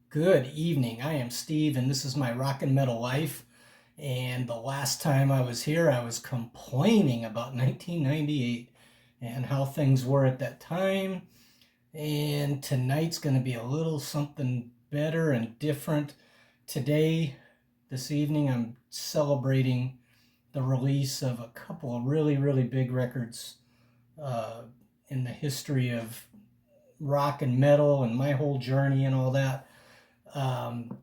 Good evening. I am Steve, and this is my rock and metal life. And the last time I was here, I was complaining about 1998 and how things were at that time. And tonight's going to be a little something better and different. Today, this evening, I'm celebrating the release of a couple of really big records uh, in the history of rock and metal and my whole journey and all that. Um,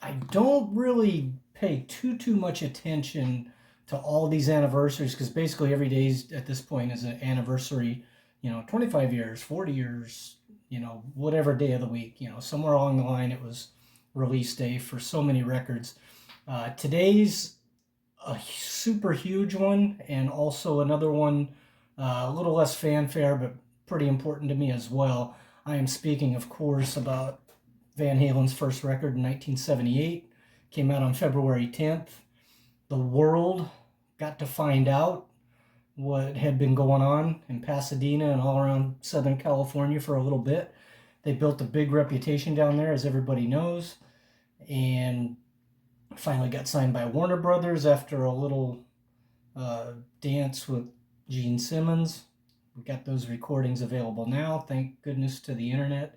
I don't really pay too much attention to all these anniversaries because basically every day at this point is an anniversary. 25 years, 40 years, whatever day of the week. Somewhere along the line it was release day for so many records. Today's a super huge one, and also another one a little less fanfare, but pretty important to me as well. I am speaking, of course, about Van Halen's first record in 1978. Came out on February 10th. The world got to find out what had been going on in Pasadena and all around Southern California for a little bit. They built a big reputation down there, as everybody knows, and finally got signed by Warner Brothers after a little dance with Gene Simmons. We've got those recordings available now, thank goodness to the internet.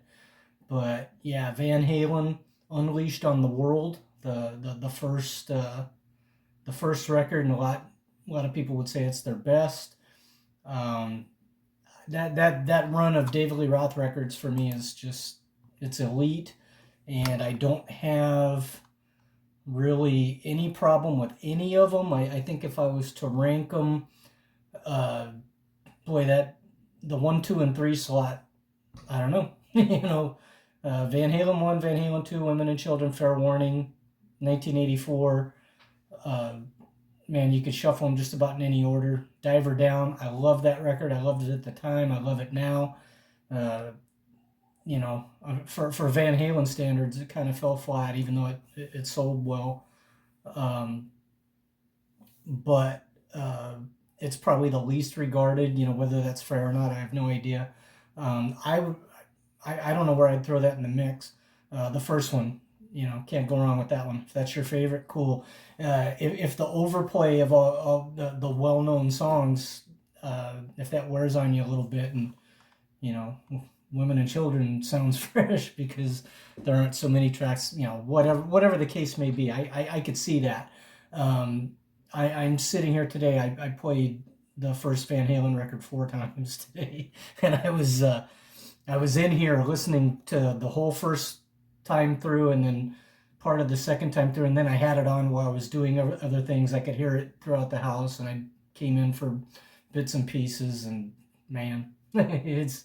But yeah, Van Halen unleashed on the world, the first record, and a lot of people would say it's their best. Um, that run of David Lee Roth records for me is just, it's elite, and I don't have really any problem with any of them. I think if I was to rank them, uh, boy, that the 1, 2, and 3 slot, I don't know. Van Halen 1, Van Halen 2, Women and Children, Fair Warning, 1984. Uh, Man, you could shuffle them just about in any order. Diver Down, I love that record. I loved it at the time. I love it now. Uh, for Van Halen standards, it kind of fell flat, even though it sold well. Um, but it's probably the least regarded. Whether that's fair or not, I have no idea. Um, I I don't know where I'd throw that in the mix. The first one, can't go wrong with that one. If that's your favorite, cool. If the overplay of all the well-known songs, if that wears on you a little bit, and you know, Women and Children sounds fresh because there aren't so many tracks. Whatever the case may be, I could see that. Um, I'm sitting here today. I played the first Van Halen record 4 times today, and I was in here listening to the whole first time through, and then part of the second time through, and then I had it on while I was doing other things. I could hear it throughout the house, and I came in for bits and pieces. And man, it's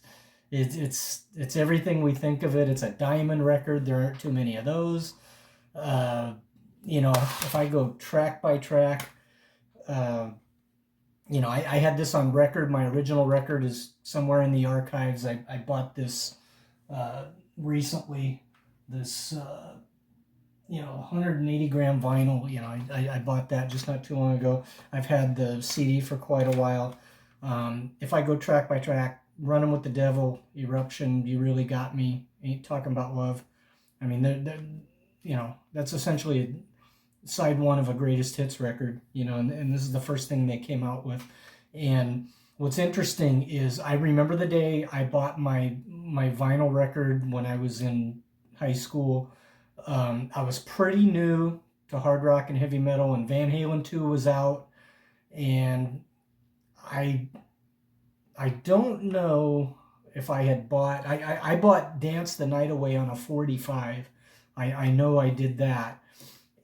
everything we think of it. It's a diamond record. There aren't too many of those. Uh, if I go track by track, uh, I had this on record. My original record is somewhere in the archives. I bought this recently. This 180 gram vinyl. I bought that just not too long ago. I've had the CD for quite a while. If I go track by track, Running with the Devil, Eruption, You Really Got Me, Ain't Talking About Love. I mean, that's essentially side one of a greatest hits record, and this is the first thing they came out with. And what's interesting is I remember the day I bought my vinyl record when I was in high school. I was pretty new to hard rock and heavy metal, and Van Halen 2 was out, and I I don't know if I had bought I bought Dance the Night Away on a 45. I know I did that,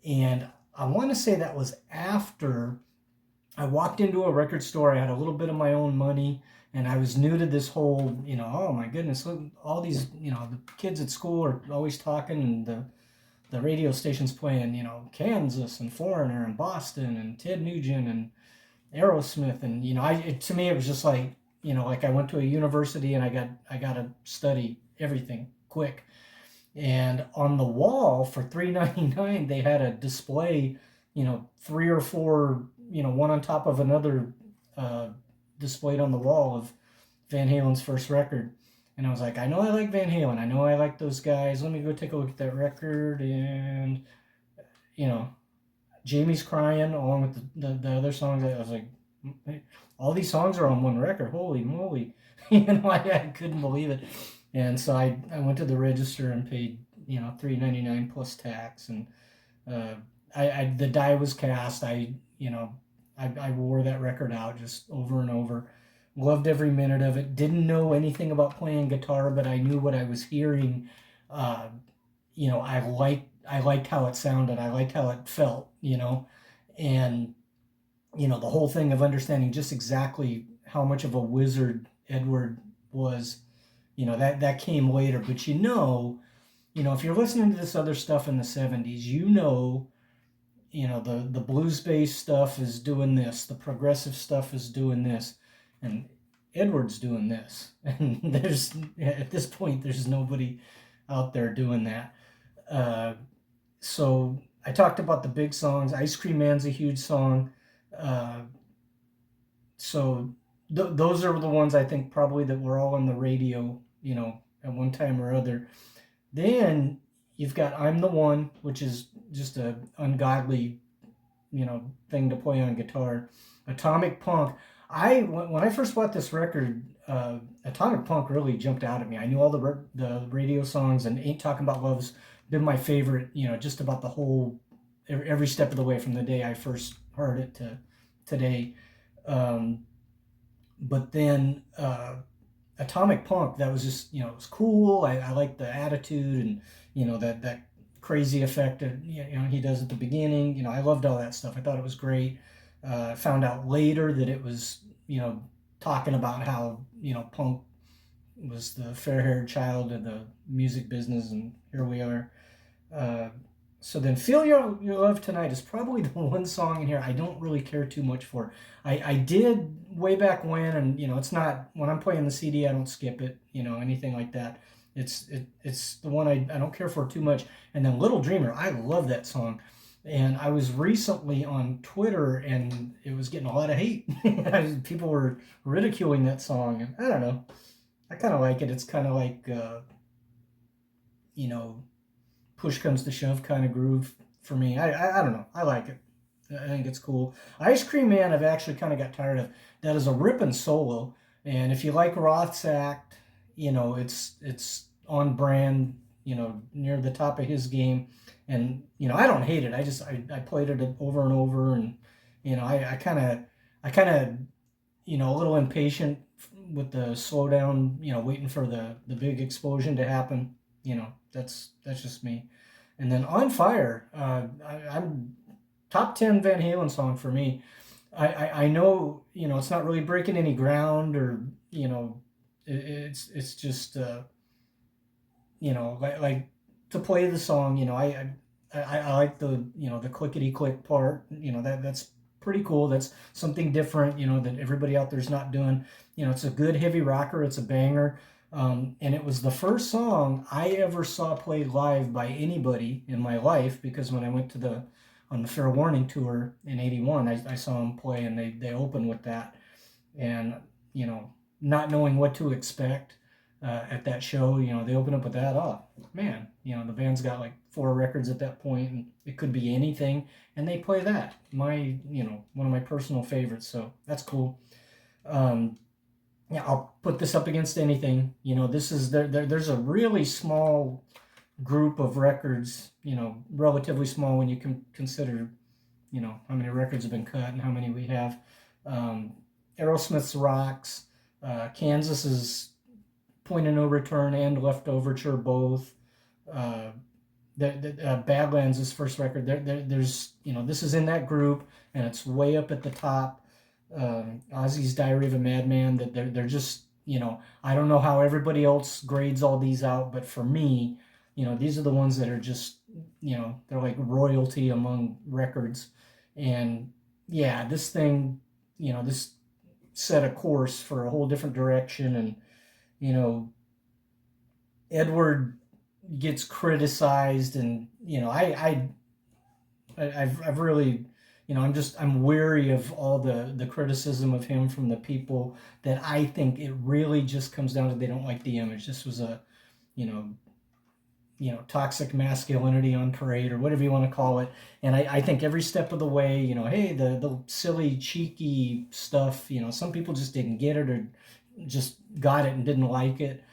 and I want to say that was after I walked into a record store. I had a little bit of my own money, and I was new to this whole, oh my goodness, look, all these, the kids at school are always talking, and the radio station's playing, Kansas and Foreigner and Boston and Ted Nugent and Aerosmith, and to me it was just like, like I went to a university and I got to study everything quick. And on the wall for $3.99, they had a display, three or four, one on top of another, displayed on the wall of Van Halen's first record. And I was like, I know I like Van Halen. I know I like those guys. Let me go take a look at that record. And, you know, Jamie's Crying, along with the other songs. I was like, "Hey, all these songs are on one record. Holy moly." I couldn't believe it. And so I went to the register and paid, $3.99 plus tax. And uh, the die was cast. I wore that record out just over and over. Loved every minute of it. Didn't know anything about playing guitar, but I knew what I was hearing. Uh, I liked how it sounded. I liked how it felt. And the whole thing of understanding just exactly how much of a wizard Edward was. That came later, but if you're listening to this other stuff in the 70s, the blues based stuff is doing this, the progressive stuff is doing this, and Edward's doing this. And at this point, there's nobody out there doing that. So I talked about the big songs. Ice Cream Man's a huge song. Uh, so those are the ones I think probably that were all on the radio, at one time or other. Then you've got I'm the One, which is just a ungodly, thing to play on guitar. Atomic Punk. When I first bought this record, Atomic Punk really jumped out at me. I knew all the radio songs, and Ain't Talking About Love's been my favorite. Just about the whole every step of the way from the day I first heard it to today. But then Atomic Punk, that was just, it was cool. I liked the attitude and, that crazy effect that, he does at the beginning. I loved all that stuff. I thought it was great. Found out later that it was, talking about how, punk was the fair-haired child of the music business, and here we are. So then Feel Your Love Tonight is probably the one song in here I don't really care too much for. I did way back when, and it's not, when I'm playing the CD, I don't skip it, anything like that. It's the one I don't care for too much. And then Little Dreamer, I love that song. And I was recently on Twitter, and it was getting a lot of hate. People were ridiculing that song, and I don't know. I kind of like it. It's kind of like, you know, push comes to shove kind of groove for me. I don't know. I like it. I think it's cool. Ice Cream Man, I've actually kind of got tired of. That is a ripping solo, and if you like Roth's act, it's on brand. Near the top of his game, and I don't hate it. I played it over and over, and I kind of a little impatient with the slowdown. Waiting for the big explosion to happen. That's just me. And then On Fire, I'm top 10 Van Halen song for me. I know, it's not really breaking any ground, or, it's just, like to play the song, I like the clickety click part, that's pretty cool. That's something different, that everybody out there's not doing. It's a good heavy rocker. It's a banger. And it was the first song I ever saw played live by anybody in my life, because when I went on the Fair Warning tour in '81, I saw them play, and they opened with that. And, not knowing what to expect at that show, they opened up with that. Oh, man, the band's got like 4 records at that point, and it could be anything. And they play that. One of my personal favorites. So that's cool. Yeah, I'll put this up against anything. This is there's a really small group of records, relatively small when you can consider, how many records have been cut and how many we have. Aerosmith's Rocks, Kansas's Point of No Return and Left Overture both. Badlands' first record. There's this is in that group, and it's way up at the top. Ozzy's Diary of a Madman, that they're just, I don't know how everybody else grades all these out, but for me, these are the ones that are just, they're like royalty among records. And yeah, this thing, this set a course for a whole different direction. And Edward gets criticized, and I've really I'm weary of all the criticism of him from the people that I think it really just comes down to they don't like the image. This was a, you know, toxic masculinity on parade or whatever you want to call it. And I think every step of the way, hey, the silly, cheeky stuff, some people just didn't get it or just got it and didn't like it.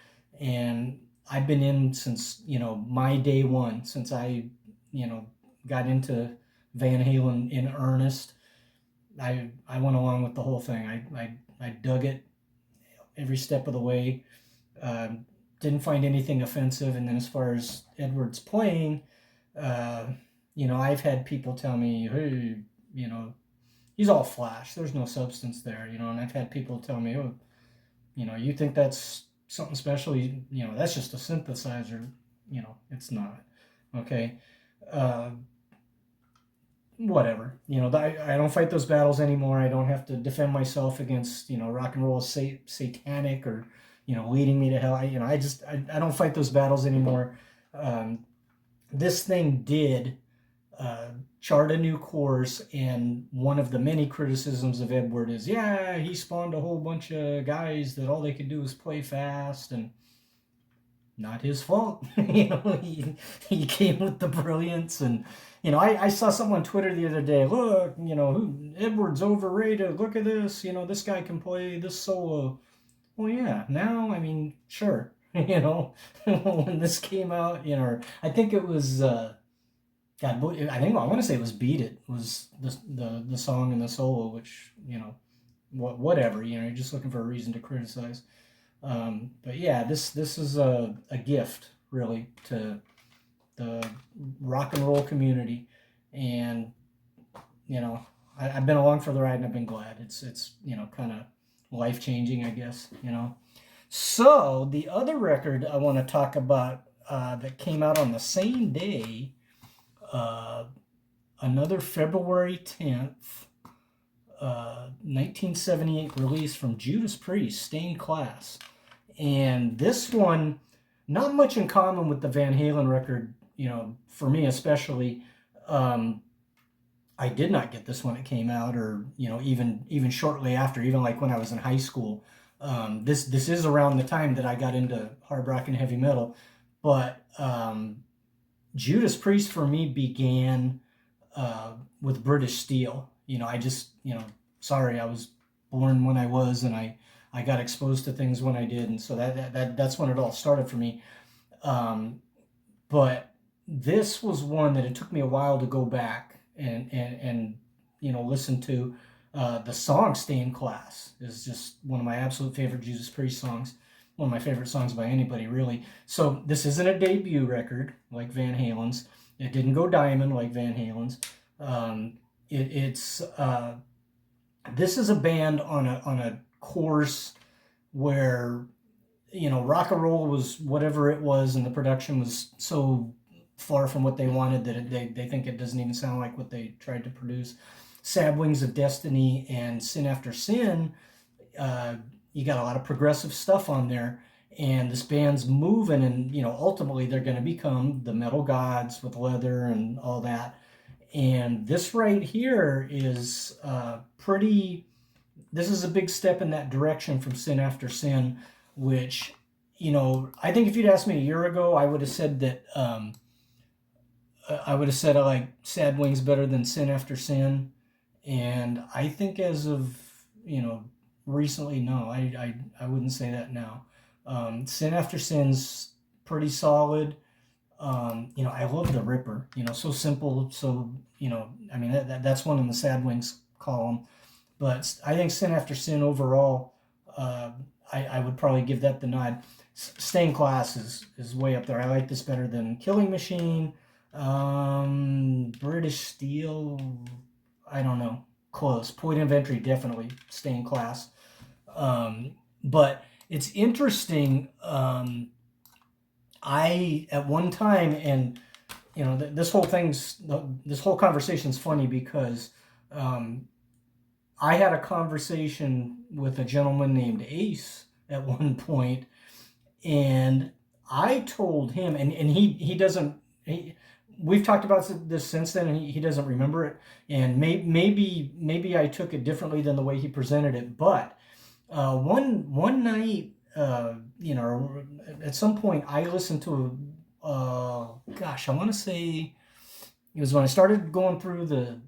And I've been in since, my day one, since I, got into Van Halen in earnest. I went along with the whole thing. I dug it every step of the way. Um, didn't find anything offensive. And then as far as Edward's playing, uh, I've had people tell me, hey, he's all flash. There's no substance there, and I've had people tell me, oh, you think that's something special? That's just a synthesizer. It's not. Okay. Uh, Whatever. I don't fight those battles anymore. I don't have to defend myself against, rock and roll is satanic or, leading me to hell. I don't fight those battles anymore. Um, this thing did chart a new course, and one of the many criticisms of Edward is, yeah, he spawned a whole bunch of guys that all they could do was play fast, and not his fault. He came with the brilliance. And I saw someone on Twitter the other day, look, Edward's overrated, look at this, this guy can play this solo. Well, yeah, now, I mean, sure. When this came out, I think it was I want to say it was Beat It was the song and the solo, which, whatever, you're just looking for a reason to criticize. But yeah, this is a gift, really, to the rock and roll community. And, I've been along for the ride and I've been glad. It's kind of life-changing, I guess, So the other record I want to talk about that came out on the same day, another February 10th, 1978 release from Judas Priest, Stained Class. And this one, not much in common with the Van Halen record, for me especially. I did not get this when it came out, or even shortly after, even like when I was in high school. This is around the time that I got into hard rock and heavy metal, but Judas Priest for me began with British Steel. I just sorry, I was born when I was, and I got exposed to things when I did, and so that's when it all started for me. But this was one that it took me a while to go back and listen to. The song Stained Class is just one of my absolute favorite Judas Priest songs. One of my favorite songs by anybody, really. So this isn't a debut record like Van Halen's. It didn't go diamond like Van Halen's. This is a band on a course where rock and roll was whatever it was, and the production was so far from what they wanted that they think it doesn't even sound like what they tried to produce. Sad Wings of Destiny and Sin After Sin, you got a lot of progressive stuff on there, and this band's moving, and ultimately they're going to become the metal gods with Leather and all that. And this right here is this is a big step in that direction from Sin After Sin, which I think if you'd asked me a year ago, I would have said that I like Sad Wings better than Sin After Sin. And I think as of, recently, no, I wouldn't say that now. Sin After Sin's pretty solid. I love The Ripper, so simple. So, I mean, that's one in the Sad Wings column. But I think Sin After Sin overall, I would probably give that the nod. Stained Class is way up there. I like this better than Killing Machine. British Steel, I don't know. Close. Point of Entry, definitely. Stained Class. But it's interesting. I, at one time, and, this whole conversation's funny because I had a conversation with a gentleman named Ace at one point, and I told him, and he doesn't, we've talked about this since then, and he doesn't remember it. And maybe I took it differently than the way he presented it. But one night, at some point, I listened to gosh, I want to say it was when I started going through the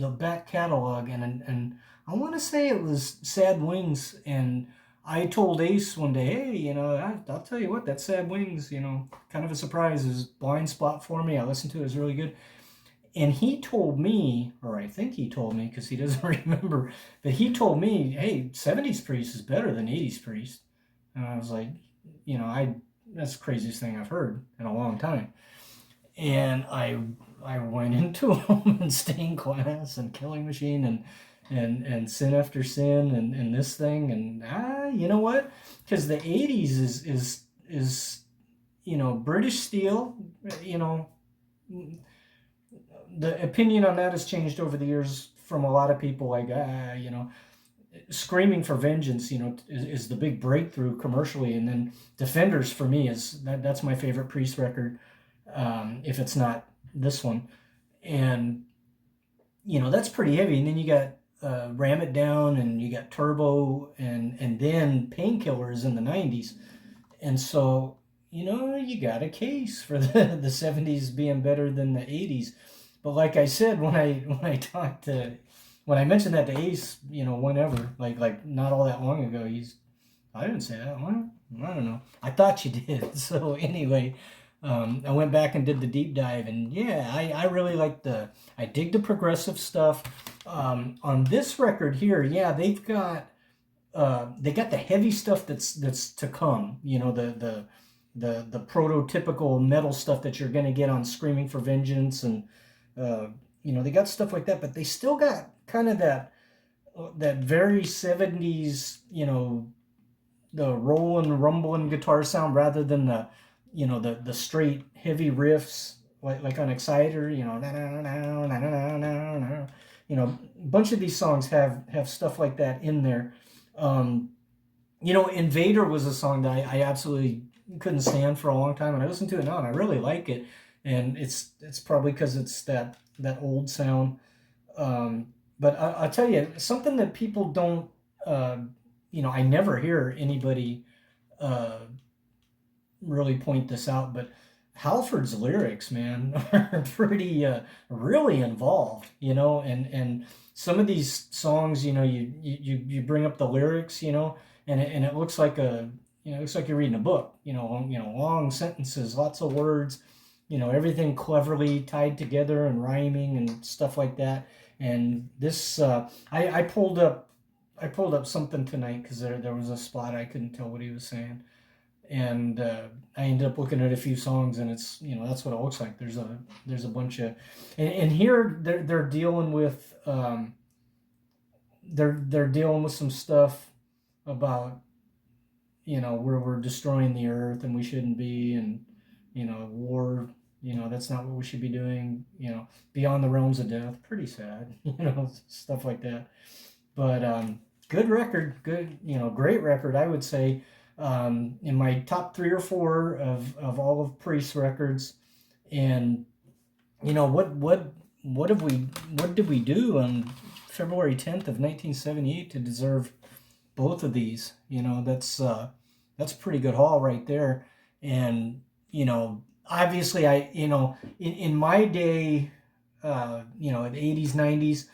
back catalog, and I want to say it was Sad Wings, and I told Ace one day, hey, I'll tell you what, that Sad Wings, kind of a surprise, is blind spot for me. I listened to it, it was really good. And he told me, or I think he told me, because he doesn't remember, but he told me, hey, 70s Priest is better than 80s Priest. And I was like, that's the craziest thing I've heard in a long time. And I went into them and Stained Glass and Killing Machine and Sin After Sin and this thing, and you know what? Because the 80s is British Steel, the opinion on that has changed over the years from a lot of people. Like Screaming for Vengeance, is the big breakthrough commercially, and then Defenders for me that's my favorite Priest record, if it's not this one, and that's pretty heavy. And then you got Ram It Down, and you got Turbo, and then Painkillers in the 90s, and so you got a case for the 70s being better than the 80s. But like I said, when I mentioned that to Ace, whenever, like not all that long ago, I didn't say that. What? I don't know. I thought you did. So anyway, I went back and did the deep dive, and yeah, I really like I dig the progressive stuff. On this record here, yeah, they got the heavy stuff that's to come. The prototypical metal stuff that you're gonna get on Screaming for Vengeance, and they got stuff like that, but they still got kind of that very 70s, the rolling, rumbling guitar sound, rather than the straight heavy riffs like on Exciter, a bunch of these songs have stuff like that in there. Invader was a song that I absolutely couldn't stand for a long time, and I listened to it now and I really like it, and it's probably because it's that old sound. But I'll tell you something that people don't, I never hear anybody really point this out, but Halford's lyrics, man, are pretty really involved, and some of these songs, you bring up the lyrics, and it looks like it looks like you're reading a book, long sentences, lots of words, everything cleverly tied together and rhyming and stuff like that. And this, I pulled up something tonight because there was a spot I couldn't tell what he was saying, and I ended up looking at a few songs, and it's that's what it looks like. There's a bunch of, and here they're dealing with they're dealing with some stuff about where we're destroying the earth and we shouldn't be, and war, that's not what we should be doing, beyond the realms of death. Pretty sad, stuff like that. But good record, good, great record, I would say. In my top 3 or 4 of all of Priest's records. And what did we do on February 10th of 1978 to deserve both of these? That's pretty good haul right there. And obviously in my day, in the 80s, 90s,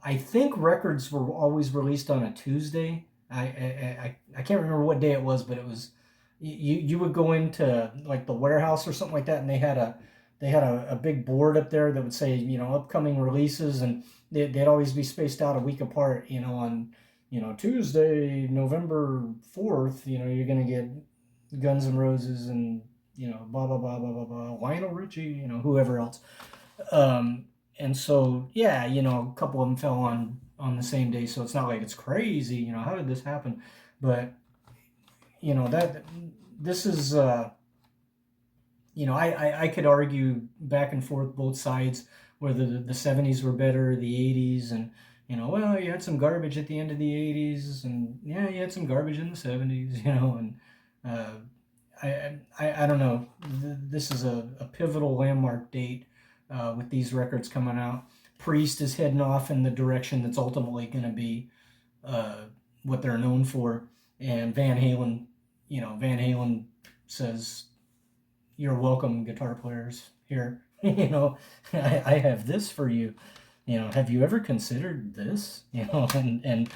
I think records were always released on a Tuesday. I can't remember what day it was, but it was, you would go into like the warehouse or something like that, and they had a big board up there that would say upcoming releases, and they'd always be spaced out a week apart. On Tuesday, November 4th, you're gonna get Guns N' Roses and blah blah blah blah blah blah, Lionel Richie, whoever else. And so yeah, a couple of them fell on the same day, so it's not like it's crazy. How did this happen? But that this is I could argue back and forth both sides, whether the 70s were better, the 80s, and well, you had some garbage at the end of the 80s, and yeah, you had some garbage in the 70s, and I don't know. This is a pivotal landmark date with these records coming out. Priest is heading off in the direction that's ultimately going to be uh, what they're known for, and Van Halen, Van Halen says, "You're welcome, guitar players. Here, I have this for you. Have you ever considered this? And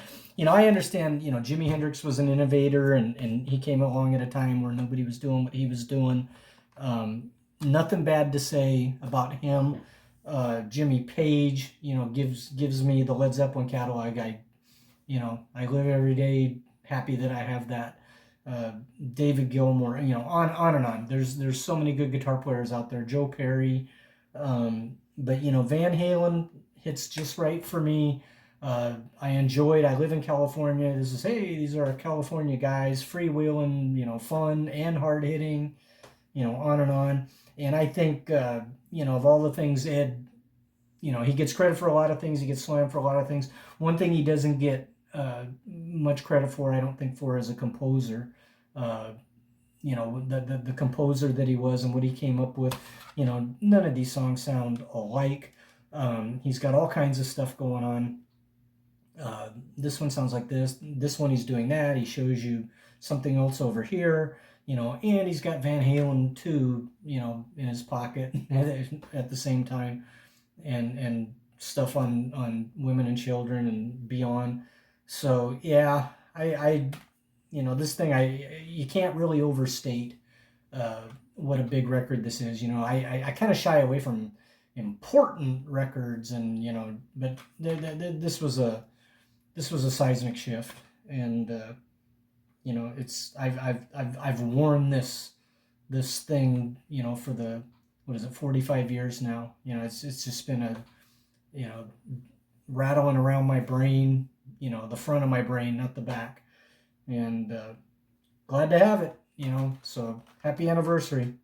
I understand. Jimi Hendrix was an innovator, and he came along at a time where nobody was doing what he was doing. Nothing bad to say about him. Jimmy Page, gives me the Led Zeppelin catalog. I live every day happy that I have that. David Gilmour, on and on. There's so many good guitar players out there. Joe Perry, but Van Halen hits just right for me. I enjoyed. I live in California. These are California guys, freewheeling, fun and hard hitting, on and on. And I think of all the things Ed, he gets credit for a lot of things. He gets slammed for a lot of things. One thing he doesn't get much credit for, I don't think, for as a composer. The composer that he was and what he came up with. None of these songs sound alike. He's got all kinds of stuff going on. This one sounds like this. This one he's doing that. He shows you something else over here. And he's got Van Halen too, in his pocket at the same time, and stuff on women and children and beyond. So yeah, I this thing, you can't really overstate what a big record this is. I kind of shy away from important records, and but this was a seismic shift, and it's I've worn this thing for the, what is it, 45 years now. It's just been a rattling around my brain, the front of my brain, not the back, and glad to have it. So happy anniversary.